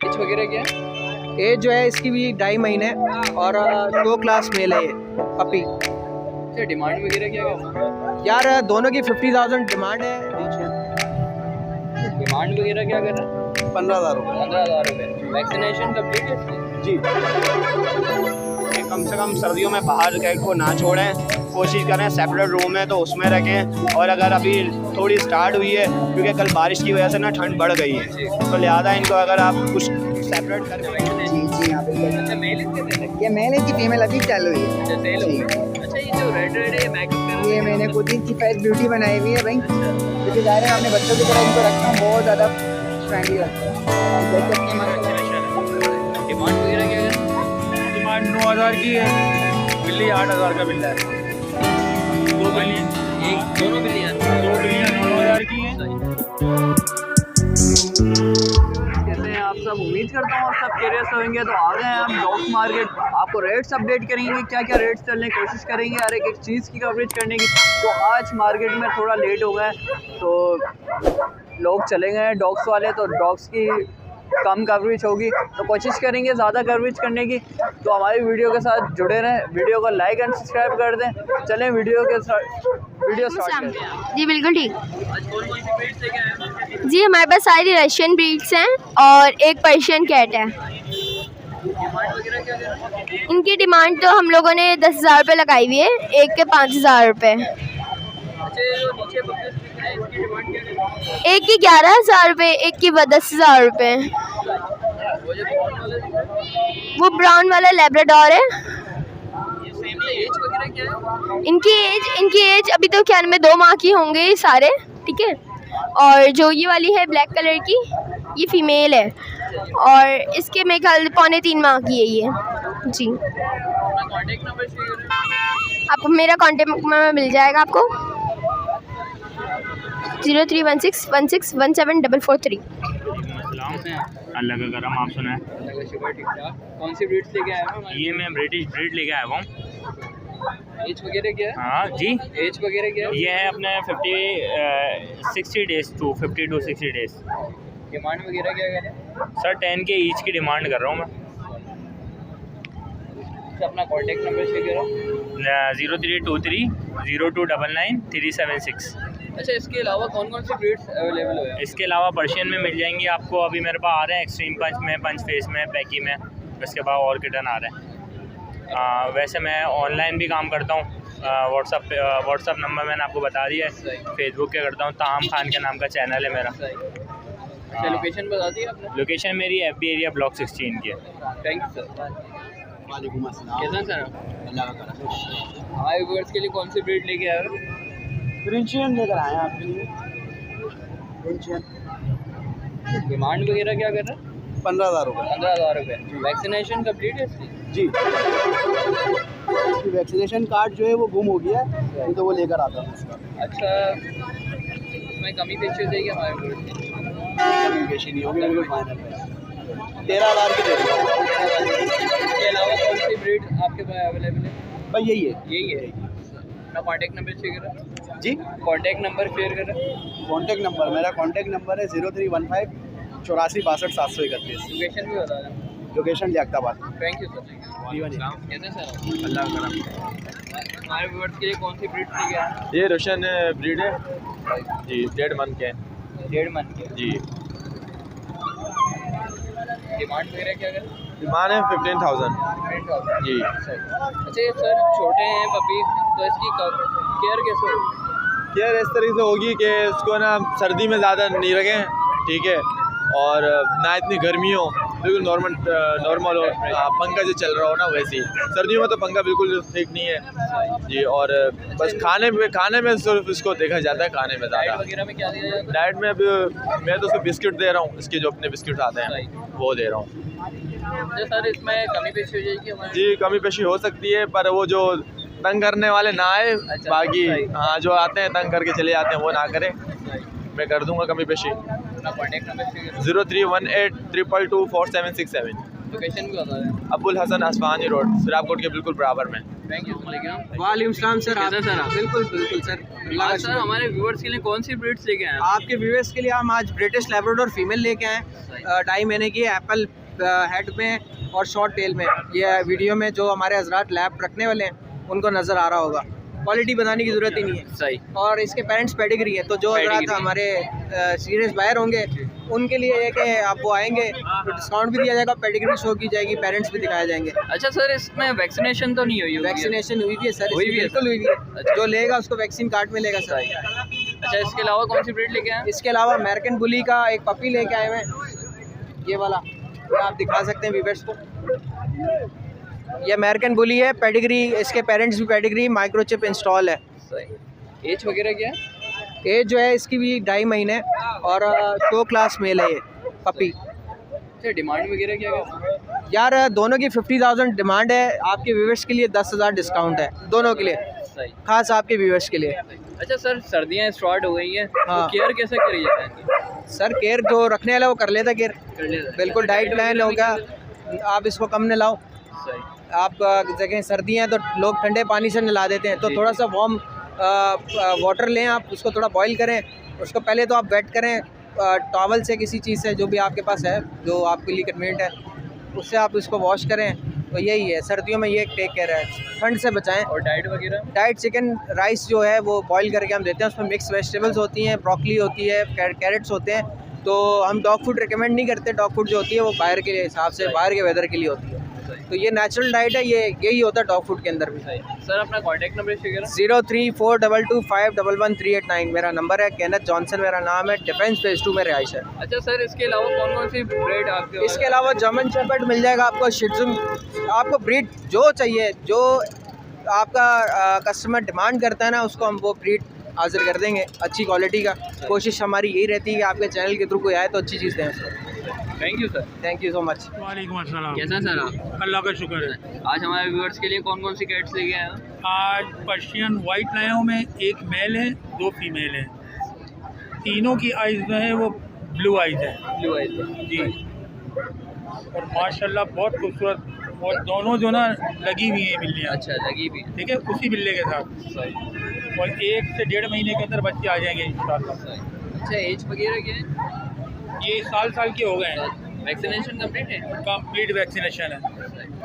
As वगैरह क्या है? एज जो है इसकी भी 2.5 महीने और 2 क्लास मेल है ये पपी। अच्छा, डिमांड वगैरह क्या है? यार दोनों की 50,000 डिमांड है। डिमांड वगैरह क्या कर रहा है? 15,000 रुपये। 15,000 रुपये। वैक्सीनेशन कंप्लीट है इसकी? जी। कम से कम सर्दियों में बाहर कैट को ना छोड़ें, कोशिश करें सेपरेट रूम है तो उसमें रखें। और अगर अभी थोड़ी स्टार्ट हुई है क्योंकि कल बारिश की वजह से ना ठंड बढ़ गई है, तो लिहाजा इनको अगर आप कुछ सेपरेट करके जी यहाँ पे अच्छा, मेल इसके देते हैं? ये मेल है कि फीमेल अभी चालू हुई है। अच्छा, सेल जी। अच्छा, ये जो रेड है ये मेकअप कर ये मैंने खुद ही की फेस ब्यूटी बनाई हुई है भाई, क्योंकि ज़ाहिर है अपने बच्चों की तरह इनको रखना हूँ, बहुत ज़्यादा फ्रेंडली रखता हूँ। डिमांड वगैरह क्या है? डिमांड 9,000 की है, बिल्ली 8,000 का बिल्ला है। दो बिल्ली एक दोनों बिल्ली हैं? 2 बिल्लियाँ 9,000 की हैं। कैसे हैं आप सब? उम्मीद करता हूँ आप सब क्यूरियस होंगे। तो आ गए हैं हम डॉग्स मार्केट, आपको रेट्स अपडेट करेंगे, क्या क्या रेट्स चलने की कोशिश करेंगे, हर एक चीज़ की कवरेज करने की। तो आज मार्केट में थोड़ा लेट हो गए, तो लोग चले गए हैं डॉग्स वाले, तो डॉग्स की कम कवरेज होगी, तो कोशिश करेंगे ज़्यादा कवरेज करने की। तो हमारी वीडियो के साथ जुड़े रहें, वीडियो को लाइक एंड सब्सक्राइब कर दें। चलें वीडियो स्टार्ट करते हैं। जी बिल्कुल ठीक। आज कौन कौन सी ब्रीड्स लेके आए हैं? जी हमारे पास सारी रशियन ब्रीड्स हैं और एक पर्शियन कैट है। डिमांड वगैरह क्या है? इनकी डिमांड तो हम लोगों ने 10,000 रुपये लगाई हुई है, एक के 5,000 रुपये। अच्छा, ये जो नीचे पपीज दिख रहे हैं इसकी डिमांड क्या है? एक की 11,000 रुपये, एक की 10,000 रुपये। वो जो ब्राउन वाला दिख रहा है, वो ब्राउन वाला लेब्राडोर है। ये सेम है। एज वगैरह क्या है? इनकी एज अभी तो 92 माह की होंगे ये सारे, ठीक है। और जो ये वाली है ब्लैक कलर की, ये फीमेल है और इसके मेरे ख्याल 3.25 माह की है ये। जी, अपना कॉन्टैक्ट नंबर शेयर करें। आप मेरा कॉन्टेक्ट नंबर मिल जाएगा आपको 031616174443। अल्लाह का करम, आप सुनाए। अल्लाह का शुक्र, ठीक ठाक। कौन सी ब्रीड्स लेके आए हो? ये मैं ब्रिटिश ब्रीड लेके आया हूँ। एज वगैरह क्या है? हाँ जी, एज वगैरह क्या है? ये है अपने 60 days to 50 to 60 days. Demand वगैरह क्या करें? सर 10 के ईच की डिमांड कर रहा हूँ मैं। अच्छा, अपना कॉन्टैक्ट नंबर शेयर करो। 0323 0299 376। अच्छा, इसके अलावा कौन कौन सी ब्रीड्स अवेलेबल है? इसके अलावा पर्शियन में मिल जाएंगी आपको, अभी मेरे पास आ रहे हैं एक्सट्रीम पंच में, पंच फेस में, पैकी में। उसके बाद और किटन आ रहे हैं। वैसे मैं ऑनलाइन भी काम करता हूँ, व्हाट्सअप नंबर मैंने आपको बता दिया है। फेसबुक पे करता हूँ, ताम खान के नाम का चैनल है मेरा। अच्छा, लोकेशन बता दी आपने? लोकेशन मेरी FB एरिया ब्लॉक 16 की है। Thank you sir. वालेकुम अस्सलाम। कैसा सर? अल्लाह का करम। हमारे व्यूअर्स के लिए कौन सी ब्रीड लेके आए हो? फ्रेंचियन लेकर आए हैं आपके लिए। फ्रेंचियन डिमांड वगैरह क्या कर रहा है? 15,000 रुपये। 15,000 रुपये। वैक्सीनेशन कंप्लीट है इसकी? जी। वैक्सीनेशन कार्ड जो है वो गुम हो गया है, नहीं तो वो लेकर आता हूँ उसका। अच्छा, उसमें कमी पेशी हो जाएगी हमारे व्यूअर्स की? कमी पेशी नहीं होगी, बिल्कुल फाइनल है। 13,000 की दे दूँगा। इसके अलावा कौन सी ब्रीड आपके पास अवेलेबल है? भाई यही है। यही है। अपना कॉन्टैक्ट नंबर शेयर करें। जी, कॉन्टैक्ट नंबर शेयर करें। कॉन्टैक्ट नंबर मेरा कॉन्टैक्ट नंबर है 0315 84 62 731। लोकेशन भी बता दें। Location Liaquatabad. Thank you sir. कैसे सर? अल्लाह का करम। हमारे व्यूअर्स के लिए कौन सी ब्रीड लेके आए हैं? ये रशियन ब्रीड है जी, 1.5 मंथ के। 1.5 मंथ के। जी, डिमांड वगैरह क्या करें? डिमांड है 15,000 जी। अच्छा, ये सर छोटे हैं पपी, तो इसकी केयर कैसे होगी? केयर इस तरीके से होगी कि इसको ना सर्दी में ज़्यादा नहीं रखें, ठीक है, और ना इतनी गर्मी हो, बिल्कुल नॉर्मल हो, पंखा जो चल रहा हो ना वैसे ही। सर्दियों में तो पंखा बिल्कुल ठीक नहीं है जी। और बस खाने में सिर्फ इसको देखा जाता है, खाने में डाइट ज़्यादा। वगैरह में क्या दिया जाता है? डाइट में अब मैं तो उसको बिस्किट दे रहा हूँ, इसके जो अपने बिस्किट आते हैं वो दे रहा हूँ अच्छा सर, इसमें कमी पेशी हो जाएगी हमारी? जी। कमी पेशी हो सकती है, पर वो जो तंग करने वाले ना आए, अच्छा, बाकी सही। हाँ जो आते हैं तंग करके चले जाते हैं वो ना करें, मैं कर दूंगा कमी पेशी। अपना कॉन्टैक्ट नंबर शेयर करें। 0318 222 4767। लोकेशन भी बता दें। अबुल हसन असफहानी रोड, सिराबकोट के बिल्कुल बराबर में। Thank you. वालेकुम सलाम सर। कैसे सर आप? बिल्कुल बिल्कुल सर। आज सर हमारे व्यूअर्स के लिए कौन सी ब्रीड्स लेके आए हैं? आपके व्यूअर्स के लिए हम आज ब्रिटिश लैब्राडोर फीमेल लेके आए, 2.5 महीने की, एप्पल हेड में और शॉर्ट टेल में। ये वीडियो में जो हमारे हजरात लैब रखने वाले हैं उनको नज़र आ रहा होगा। क्वालिटी बताने की ज़रूरत ही नहीं है। सही। और इसके पेरेंट्स पेडिग्री है, तो जो हजरात हमारे सीरियस बायर होंगे उनके लिए है कि आप वो आएंगे तो डिस्काउंट भी दिया जाएगा, पेडिग्री शो की जाएगी, पेरेंट्स भी दिखाए जाएंगे। अच्छा सर, इसमें वैक्सीनेशन तो नहीं हुई होगी? वैक्सीनेशन हुई भी है सर, हुई भी है बिल्कुल हुई भी है। अच्छा। जो लेगा उसको वैक्सीन कार्ड मिलेगा सर। अच्छा, इसके अलावा कौन सी ब्रीड लेके आए? इसके अलावा अमेरिकन बुली का एक पपी लेके आए हुए हैं, ये वाला, ये आप दिखा सकते हैं व्यूअर्स को। ये अमेरिकन बुली है, पेडिग्री, इसके पेरेंट्स भी पेडिग्री, माइक्रोचिप इंस्टॉल है। सही। एज वगैरह क्या है? एज जो है इसकी भी 2.5 महीने और 2 क्लास मेल है ये पपी। अच्छा, डिमांड वगैरह क्या है? यार दोनों की 50,000 डिमांड है, आपके व्यूअर्स के लिए 10,000 डिस्काउंट है दोनों के लिए, सही। खास आपके व्यूअर्स के लिए। अच्छा सर, सर्दियाँ स्टार्ट हो गई हैं, हाँ। तो केयर कैसे करी जाता है? सर केयर जो रखने वाला वो कर लेता केयर, कर लेता। बिल्कुल डाइट प्लान होगा। आप इसको कम नहलाओ, सही। आप जगह सर्दियाँ तो लोग ठंडे पानी से नहला देते हैं, तो जी, थोड़ा सा वार्म वाटर लें, आप उसको थोड़ा बॉईल करें, उसको पहले तो आप वेट करें टॉवल से, किसी चीज़ से जो भी आपके पास है जो आपके लिए कन्वीनियंट है, उससे आप इसको वॉश करें। तो यही है, सर्दियों में ये टेक केयर है, ठंड से बचाएं। और डाइट वगैरह? डाइट चिकन राइस जो है वो बॉईल करके हम देते हैं, उसमें मिक्स वेजिटेबल्स होती हैं, ब्रोकली होती है, कैरेट्स होते हैं। तो हम डॉग फूड रिकमेंड नहीं करते, डॉग फूड जो होती है वो बाहर के हिसाब से, बाहर के वेदर के लिए होती है। तो ये नेचुरल डाइट है, ये यही होता है डॉग फूड के अंदर भी। सर अपना कॉन्टैक्ट नंबर वगैरह? 0342251138 मेरा नंबर है। केनेथ जॉनसन मेरा नाम है, डिफेंस फेज 2 में रिहाइश है। अच्छा सर, इसके अलावा कौन कौन सी ब्रीड आपके? इसके अलावा जर्मन शेपर्ड मिल जाएगा आपको, शिट्ज़ू, आपको ब्रीड जो चाहिए, जो आपका कस्टमर डिमांड करता है ना, उसको हम वो ब्रीड हाजिर कर देंगे अच्छी क्वालिटी का। कोशिश हमारी यही रहती है कि आपके चैनल के थ्रू कोई आए तो अच्छी चीज़ दें उसको। Thank you sir. Thank you so much. वालेकुम अस्सलाम। कैसा है सर आप? अल्लाह का शुक्र है। आज हमारे व्यूअर्स के लिए कौन कौन सी कैट्स लेके आए हैं? आज पर्शियन वाइट लाया हूँ मैं, एक मेल है, 2 फीमेल हैं। तीनों की आइज़ जो है वो ब्लू आइज़ है ब्लू आइज। जी, और माशाल्लाह बहुत खूबसूरत, और दोनों जो ना लगी हुई हैं बिल्लियाँ। अच्छा, लगी भी। ठीक है, उसी बिल्ले के साथ, सही। और 1 से 1.5 महीने के अंदर बच्चे आ जाएंगे इंशाल्लाह। अच्छा, एज वगैरह क्या है? ये साल के हो गए हैं, वैक्सीनेशन कंप्लीट है? कंप्लीट वैक्सीनेशन है।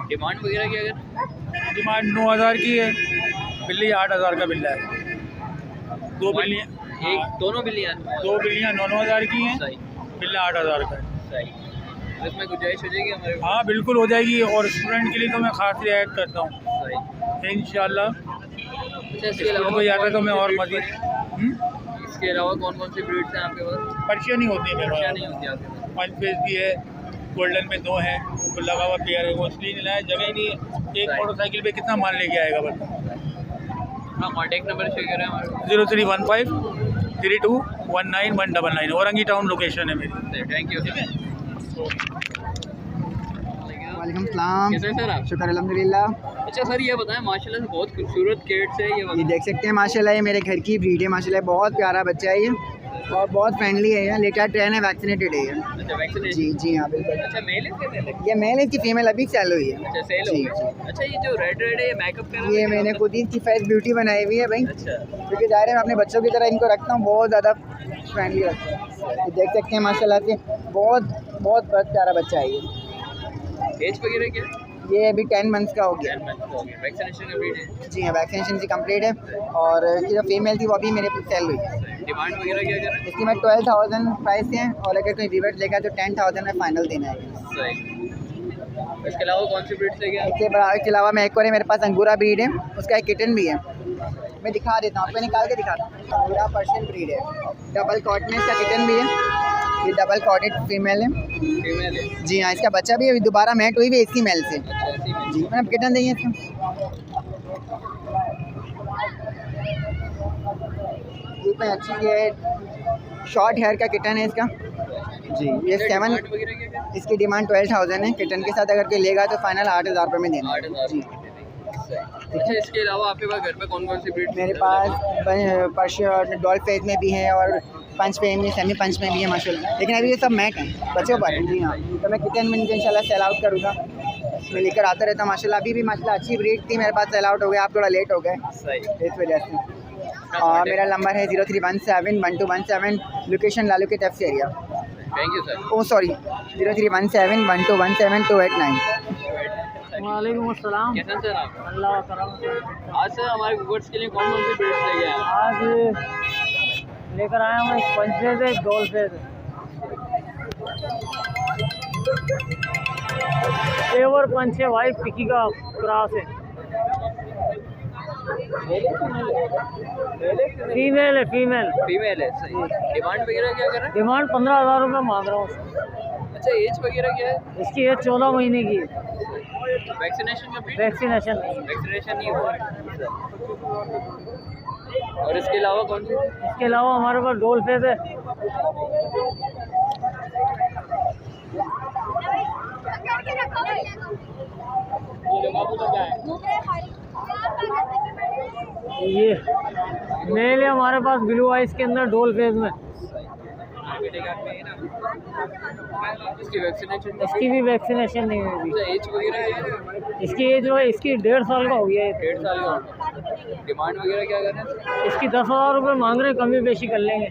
डिमांड वगैरह क्या है? डिमांड 9,000 की है, बिल्ली 8,000 का बिल्ला है। 2 बिल्लियाँ, एक दोनों बिल्लियाँ? 2 बिल्लियाँ 9,000 की हैं, सही। बिल्ला 8,000 का है। सही। तो इसमें गुंजाइश हो जाएगी हमारे? हाँ बिल्कुल हो जाएगी, और स्टूडेंट के लिए तो मैं खास रियायत करता हूँ सही। इंशाल्लाह। अच्छा, इसके स्कूल अलावा को जाता तो मैं और कौन- मज़ीद इसके अलावा कौन कौन सी ब्रीड्स हैं आपके पास? पर्शियन ही होती है मेरे क्या पास। नहीं होती आपके पास? 5 फेस भी है, गोल्डन में 2 हैं, वो लगा हुआ पेयर है, वो इसलिए लाया, जगह ही नहीं है। एक मोटरसाइकिल पे कितना माल लेके आएगा बता। हाँ, कॉन्टैक्ट नंबर शेयर करें हमारे। 0315 32 19 199, औरंगी टाउन लोकेशन है मेरी। Thank you. ठीक है। वालेकुम सलाम। कैसे हैं सर आप? शुक्र अल्हम्दुलिल्लाह। अच्छा सर, ये बताएं, माशाल्लाह से बहुत खूबसूरत कैट्स है ये देख सकते हैं माशाल्लाह, ये मेरे घर की ब्रीड है माशाल्लाह, बहुत प्यारा बच्चा है ये, और बहुत फ्रेंडली है ये, लेटर ट्रेन है, वैक्सीनेटेड है ये। अच्छा, वैक्सीनेशन। जी जी हाँ बिल्कुल। अच्छा, मेल है? ये मेल है, इसकी फीमेल अभी सेल हुई है। अच्छा, सेल हो जी, गया। अच्छा, ये जो रेड है, ये मेकअप कर ये मैंने खुद ही इसकी फेस ब्यूटी बनाई हुई है भाई, अच्छा। क्योंकि ज़ाहिर है मैं अपने बच्चों की तरह इनको रखता हूँ, बहुत ज़्यादा फ्रेंडली रखता हूँ। ये देख सकते हैं माशाल्लाह से, बहुत प्यारा बच्चा है ये। एज वगैरह क्या है? ये अभी 10 मंथ्स का हो गया। 10 मंथ हो गया। वैक्सीनेशन कंप्लीट है? जी हाँ, वैक्सीनेशन की कंप्लीट है, और इसकी जो फीमेल थी वो अभी मेरे सेल हुई है। डिमांड वगैरह क्या कर रहे हैं? इसकी मैं 12,000 प्राइस है, और अगर कोई वीवर लेगा तो 10,000 में फाइनल देना है। सही। इसके अलावा कौन सी ब्रीड्स लेके आए? इसके अलावा मैं एक और है मेरे पास अंगूरा ब्रीड है, उसका एक किटन भी है, मैं दिखा देता हूँ, आपको निकाल के दिखाता हूँ। अंगूरा पर्शियन ब्रीड है, डबल कॉट में इसका किटन भी है, ये डबल कॉटेड फीमेल है। फीमेल है? जी हाँ, इसका बच्चा भी अभी दोबारा मैट हुई भी इसी मेल से। अच्छा, ऐसी में। जी, मैंने किटन दी है इसको, ये इतना अच्छी है, शॉर्ट हेयर का किटन है इसका। जी, ये 7, डिमांड वगैरह क्या है? इसकी डिमांड 12,000 है, किटन के साथ अगर कोई लेगा तो फाइनल 8,000 रुपये में देना है। 8,000। जी, अच्छा, इसके अलावा आपके पास घर पे कौन कौन सी ब्रीड? मेरे पास पर्शियन डॉल फेज में भी है, और पंच पे में, सेमी पंच में भी है माशाल्लाह, लेकिन अभी ये सब मैट हैं बच्चों पर। जी हाँ, तो मैं किचन में इंशाल्लाह सेल आउट करूँगा। मैं लेकर आता रहता हूँ माशाल्लाह। अभी भी माशाल्लाह अच्छी ब्रीड थी, मेरे पास सेल आउट हो गया, आप थोड़ा लेट हो गए सही। इस वजह से। और मेरा नंबर है 03171217, लोकेशन लालू के टफ्स area. Thank you sir. Oh sorry 031712172889। वालेकुम अस्सलाम। कैसे हैं सर आप? अल्लाह करम। आज सर हमारे व्यूअर्स के लिए कौन कौन सी ब्रीड्स लेके आए हैं? आज लेकर आया हूँ एक पंचफेज है, एक डोलफेज है। पेवर पंच है, वाइट पिकी का क्रॉस है। फीमेल है, फीमेल फीमेल है सही। डिमांड वगैरह क्या कर रहे हैं? डिमांड 15,000 रुपये मांग रहा हूँ। अच्छा एज वगैरह क्या है? इसकी एज 14 महीने की है। Vaccination complete? वैक्सीनेशन नहीं है। वैक्सीनेशन नहीं हुआ। और इसके अलावा कौन सी? इसके अलावा हमारे पास डोलफेज है। ये मेल है हमारे पास ब्लू आइस के अंदर डोलफेज में। इसकी वैक्सीनेशन? इसकी भी वैक्सीनेशन नहीं हुई अभी। एज वगैरह क्या है? इसकी एज जो है इसकी 1.5 साल का हो गया है। 1.5 साल का। डिमांड वगैरह क्या कर रहे हैं? इसकी 10,000 रुपये मांग रहे हैं, कमी बेशी कर लेंगे।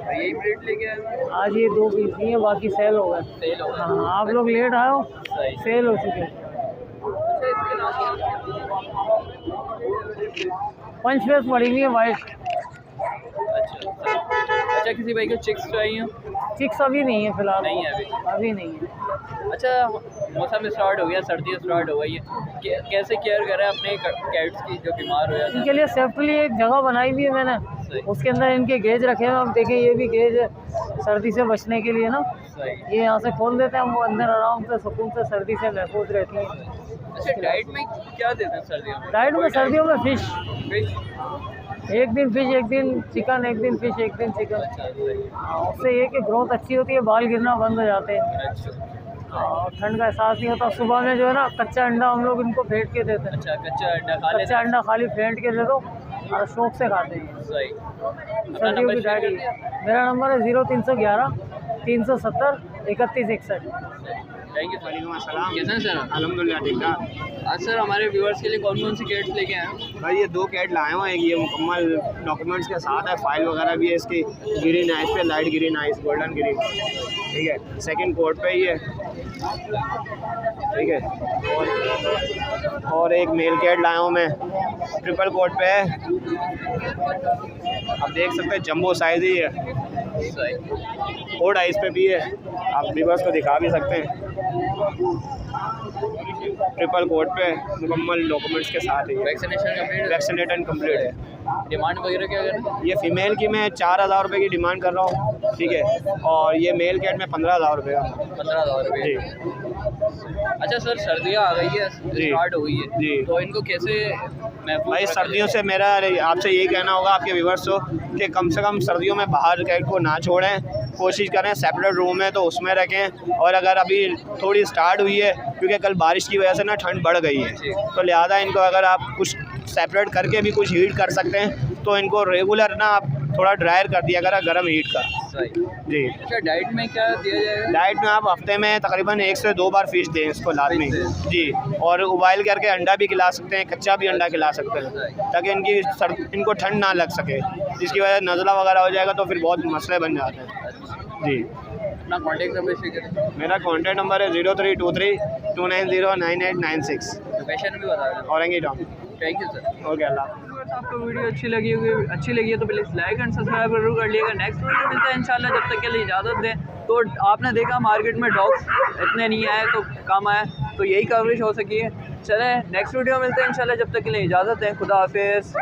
यही ब्रीड लेके आए हैं? आज ये 2 पीस ही हैं, बाकी सेल हो गए। सेल हो गए। हाँ, आप लोग लेट आए हो, सही। सेल हो चुके हैं। पंचफेस पड़ी हुई है वाइट। अच्छा किसी भाई को चिक्स चाहिए? चिक्स अभी नहीं है फिलहाल। नहीं है अभी नहीं है। अच्छा मौसम स्टार्ट हो गया, सर्दियाँ स्टार्ट हो गई है, कैसे केयर करें अपने कैट्स की जो बीमार हो जाते हैं? इनके लिए सेफ्टली एक जगह बनाई हुई है मैंने, उसके अंदर इनके गेज रखे हैं। आप देखें ये भी गेज है सर्दी से बचने के लिए ना। सही। ये यहाँ से खोल देते हैं हम, वो अंदर आराम से सुकून से सर्दी से महफूज रहती हैं। अच्छा डाइट में क्या देते हैं सर्दियों में? डाइट में सर्दियों में फिश, फिश? एक दिन फिश, एक दिन चिकन, एक दिन फिश, एक दिन चिकन। अच्छा सही। उससे ये कि ग्रोथ अच्छी होती है, बाल गिरना बंद हो जाते हैं अच्छा और ठंड का एहसास नहीं होता। सुबह में जो है ना कच्चा अंडा हम लोग इनको फेंट के देते हैं। अच्छा कच्चा अंडा खा लेते कच्चा अंडा खाली फेंट के दे दो और शौक से खाते हैं। सही। सर्दियों की डाइट। मेरा नंबर है 0311 370 3161। Thank you. वालेकुम अस्सलाम। कैसे हैं सर? अल्हम्दुलिल्लाह ठीक ठाक। आज सर हमारे व्यूअर्स के लिए कौन कौन सी कैट्स लेके आए हैं? भाई ये 2 कैट लाए हुए हैं, ये मुकम्मल डॉक्यूमेंट्स के साथ है, फाइल वगैरह भी है इसकी। ग्रीन आइस पे, light green ice, golden green, ठीक है। सेकंड कोट पे ही है, ठीक है। और एक मेल कैट लाया हूँ मैं, ट्रिपल कोट पे है, आप देख सकते हैं जंबो साइज ही है। कोड आइस पे भी है, आप व्यूअर्स को दिखा भी सकते हैं। ट्रिपल कोट पे मुकम्मल डॉक्यूमेंट्स के साथ ही है। Vaccination complete? वैक्सीनेटेड कंप्लीट है। डिमांड वगैरह क्या करें? ये फीमेल की मैं 4,000 रुपये की डिमांड कर रहा हूँ, ठीक है। और ये मेल कैट में 15,000 रुपये का। 15,000 रुपये। जी। अच्छा सर सर्दियाँ आ गई है, स्टार्ट हो गई है जी। तो इनको कैसे भाई सर्दियों से मेरा आपसे यही कहना होगा आपके व्यूअर्स को कि कम से कम सर्दियों में बाहर कैट को ना छोड़ें, कोशिश करें सेपरेट रूम है तो उसमें रखें। और अगर अभी थोड़ी स्टार्ट हुई है क्योंकि कल बारिश की वजह से ना ठंड बढ़ गई है, तो लिहाजा इनको अगर आप कुछ सेपरेट करके भी कुछ हीट कर सकते हैं तो इनको रेगुलर ना आप थोड़ा ड्रायर कर दिया करा गर्म हीट का। सही। जी। अच्छा डाइट में क्या दिया जाएगा? डाइट में आप हफ्ते में तकरीबन 1 से 2 बार फिश दें इसको लाजमी। जी। और उबाइल करके अंडा भी खिला सकते हैं, कच्चा भी अंडा खिला सकते हैं, ताकि इनको ठंड ना लग सके, जिसकी वजह से नज़ला वगैरह हो जाएगा तो फिर बहुत मसले बन जाते हैं। जी। अपना कॉन्टेक्ट नंबर शेयर करें। मेरा कॉन्टैक्ट नंबर है 0323-290-9896। लोकेशन भी बता दें। Orangi town. Thank you sir. Okay Allah. आपको वीडियो अच्छी लगी है तो प्लीज़ लाइक एंड सब्सक्राइब जरूर कर लिएगा। नेक्स्ट वीडियो मिलता है इंशाल्लाह, जब तक के लिए इजाज़त दें। तो आपने देखा मार्केट में डॉग्स इतने नहीं आए तो कम आए, तो यही कवरेज हो सकी है। चलें नेक्स्ट वीडियो मिलते हैं इंशाल्लाह, जब तक के लिए इजाज़त दें। खुदा हाफिज़।